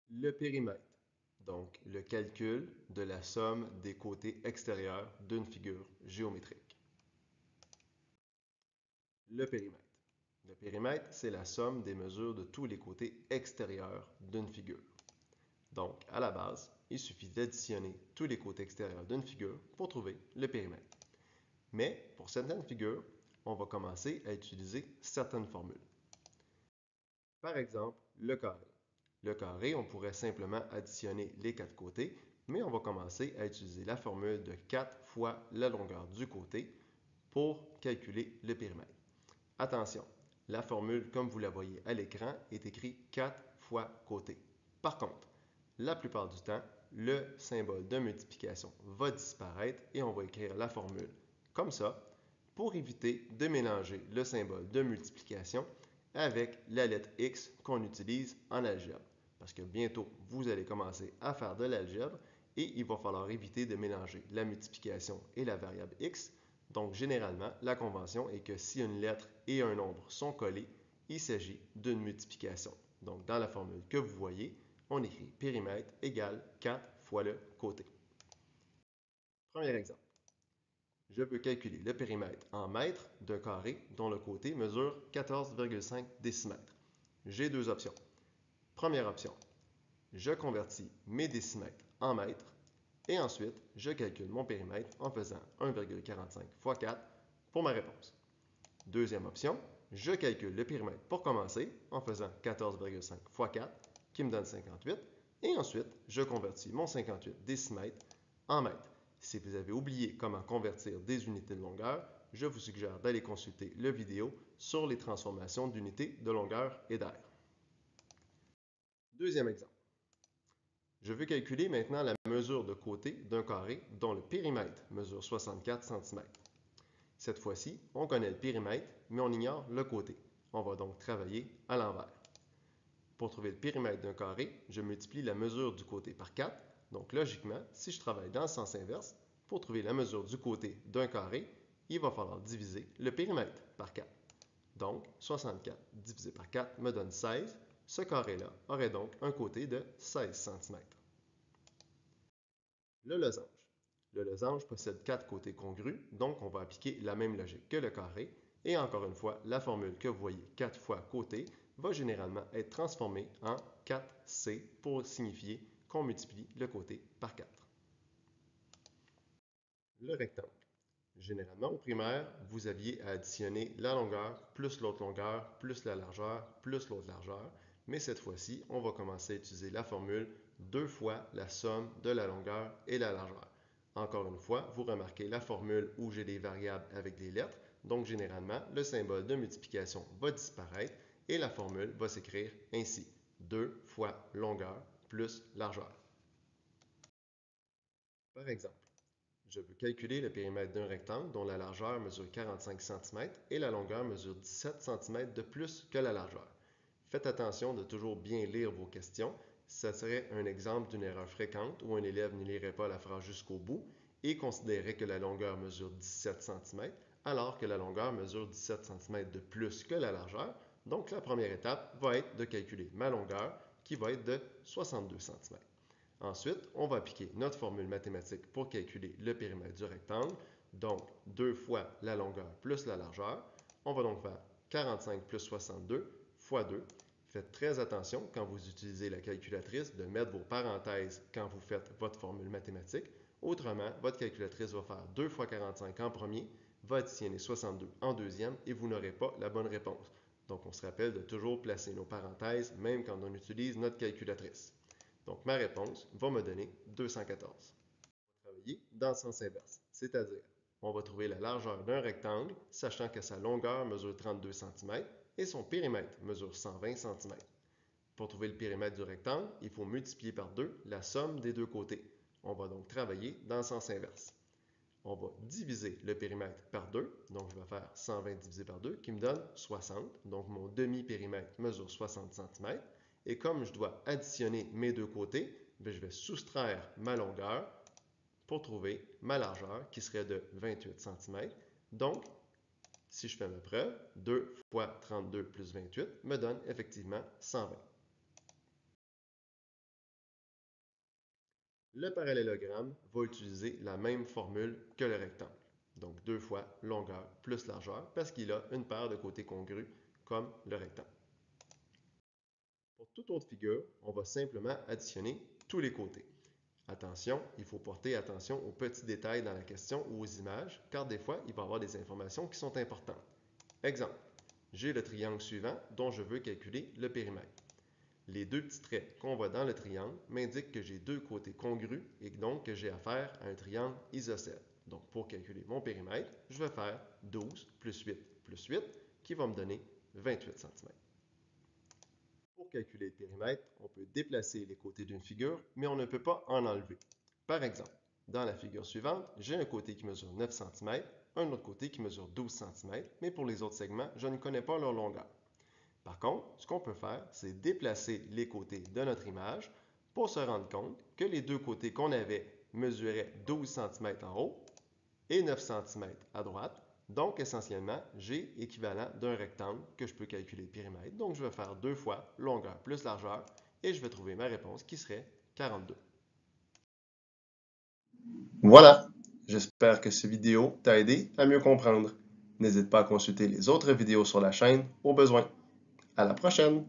Le périmètre, donc le calcul de la somme des côtés extérieurs d'une figure géométrique. Le périmètre. Le périmètre, c'est la somme des mesures de tous les côtés extérieurs d'une figure. Donc, à la base, il suffit d'additionner tous les côtés extérieurs d'une figure pour trouver le périmètre. Mais pour certaines figures, on va commencer à utiliser certaines formules. Par exemple, le carré. Le carré, on pourrait simplement additionner les quatre côtés, mais on va commencer à utiliser la formule de 4 fois la longueur du côté pour calculer le périmètre. Attention, la formule, comme vous la voyez à l'écran, est écrite 4 fois côté. Par contre, la plupart du temps, le symbole de multiplication va disparaître et on va écrire la formule comme ça pour éviter de mélanger le symbole de multiplication avec la lettre X qu'on utilise en algèbre. Parce que bientôt, vous allez commencer à faire de l'algèbre et il va falloir éviter de mélanger la multiplication et la variable X. Donc, généralement, la convention est que si une lettre et un nombre sont collés, il s'agit d'une multiplication. Donc, dans la formule que vous voyez, on écrit périmètre égale 4 fois le côté. Premier exemple. Je veux calculer le périmètre en mètres d'un carré dont le côté mesure 14,5 décimètres. J'ai deux options. Première option, je convertis mes décimètres en mètres et ensuite je calcule mon périmètre en faisant 1,45 fois 4 pour ma réponse. Deuxième option, je calcule le périmètre pour commencer en faisant 14,5 fois 4 qui me donne 58 et ensuite je convertis mon 58 décimètres en mètres. Si vous avez oublié comment convertir des unités de longueur, je vous suggère d'aller consulter la vidéo sur les transformations d'unités de longueur et d'aire. Deuxième exemple. Je veux calculer maintenant la mesure de côté d'un carré dont le périmètre mesure 64 cm. Cette fois-ci, on connaît le périmètre, mais on ignore le côté. On va donc travailler à l'envers. Pour trouver le périmètre d'un carré, je multiplie la mesure du côté par 4. Donc logiquement, si je travaille dans le sens inverse, pour trouver la mesure du côté d'un carré, il va falloir diviser le périmètre par 4. Donc 64 divisé par 4 me donne 16. Ce carré-là aurait donc un côté de 16 cm. Le losange. Le losange possède 4 côtés congrus, donc on va appliquer la même logique que le carré. Et encore une fois, la formule que vous voyez 4 fois côté va généralement être transformée en 4C pour signifier qu'on multiplie le côté par 4. Le rectangle. Généralement, au primaire, vous aviez à additionner la longueur plus l'autre longueur plus la largeur plus l'autre largeur. Mais cette fois-ci, on va commencer à utiliser la formule 2 fois la somme de la longueur et la largeur. Encore une fois, vous remarquez la formule où j'ai des variables avec des lettres. Donc, généralement, le symbole de multiplication va disparaître et la formule va s'écrire ainsi. 2 fois longueur plus largeur. Par exemple, je veux calculer le périmètre d'un rectangle dont la largeur mesure 45 cm et la longueur mesure 17 cm de plus que la largeur. Faites attention de toujours bien lire vos questions. Ce serait un exemple d'une erreur fréquente où un élève ne lirait pas la phrase jusqu'au bout et considérait que la longueur mesure 17 cm alors que la longueur mesure 17 cm de plus que la largeur. Donc la première étape va être de calculer ma longueur qui va être de 62 cm. Ensuite, on va appliquer notre formule mathématique pour calculer le périmètre du rectangle, donc 2 fois la longueur plus la largeur. On va donc faire 45 plus 62 fois 2. Faites très attention quand vous utilisez la calculatrice de mettre vos parenthèses quand vous faites votre formule mathématique. Autrement, votre calculatrice va faire 2 fois 45 en premier, va additionner 62 en deuxième et vous n'aurez pas la bonne réponse. Donc, on se rappelle de toujours placer nos parenthèses même quand on utilise notre calculatrice. Donc, ma réponse va me donner 214. On va travailler dans le sens inverse, c'est-à-dire, on va trouver la largeur d'un rectangle, sachant que sa longueur mesure 32 cm et son périmètre mesure 120 cm. Pour trouver le périmètre du rectangle, il faut multiplier par 2 la somme des deux côtés. On va donc travailler dans le sens inverse. On va diviser le périmètre par 2, donc je vais faire 120 divisé par 2 qui me donne 60. Donc mon demi-périmètre mesure 60 cm. Et comme je dois additionner mes deux côtés, je vais soustraire ma longueur pour trouver ma largeur qui serait de 28 cm. Donc, si je fais ma preuve, 2 fois 32 plus 28 me donne effectivement 120. Le parallélogramme va utiliser la même formule que le rectangle. Donc 2 fois longueur plus largeur parce qu'il a une paire de côtés congrus comme le rectangle. Pour toute autre figure, on va simplement additionner tous les côtés. Attention, il faut porter attention aux petits détails dans la question ou aux images, car des fois, il va y avoir des informations qui sont importantes. Exemple, j'ai le triangle suivant dont je veux calculer le périmètre. Les deux petits traits qu'on voit dans le triangle m'indiquent que j'ai deux côtés congrus et donc que j'ai affaire à un triangle isocèle. Donc, pour calculer mon périmètre, je vais faire 12 plus 8 plus 8, qui va me donner 28 cm. Pour calculer le périmètre, on peut déplacer les côtés d'une figure, mais on ne peut pas en enlever. Par exemple, dans la figure suivante, j'ai un côté qui mesure 9 cm, un autre côté qui mesure 12 cm, mais pour les autres segments, je ne connais pas leur longueur. Par contre, ce qu'on peut faire, c'est déplacer les côtés de notre image pour se rendre compte que les deux côtés qu'on avait mesuraient 12 cm en haut et 9 cm à droite. Donc, essentiellement, j'ai équivalent d'un rectangle que je peux calculer le périmètre. Donc, je vais faire 2 fois longueur plus largeur et je vais trouver ma réponse qui serait 42. Voilà, j'espère que cette vidéo t'a aidé à mieux comprendre. N'hésite pas à consulter les autres vidéos sur la chaîne au besoin. À la prochaine!